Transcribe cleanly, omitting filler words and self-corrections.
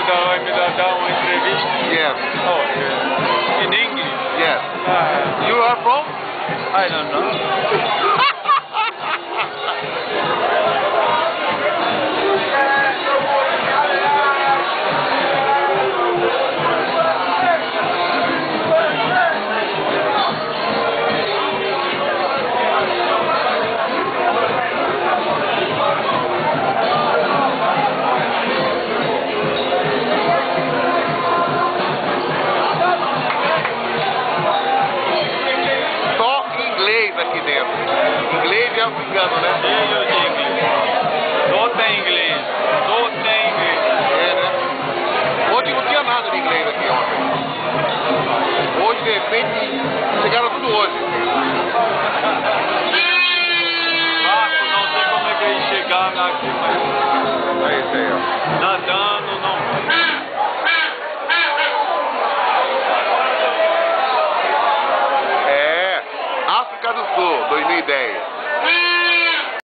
vai me dar uma entrevista? Yes. Oh, yeah. In English? Yes. You are from? I don't know. Aqui dentro. Inglês e africano, né? Eu de inglês. Todo tem inglês. Todo tem inglês. É, né? Ontem não tinha nada de inglês aqui ontem. Hoje, de repente, chegaram tudo hoje. Marco, não sei como é que eles chegaram aqui, mas... É isso aí, ó. Nadando.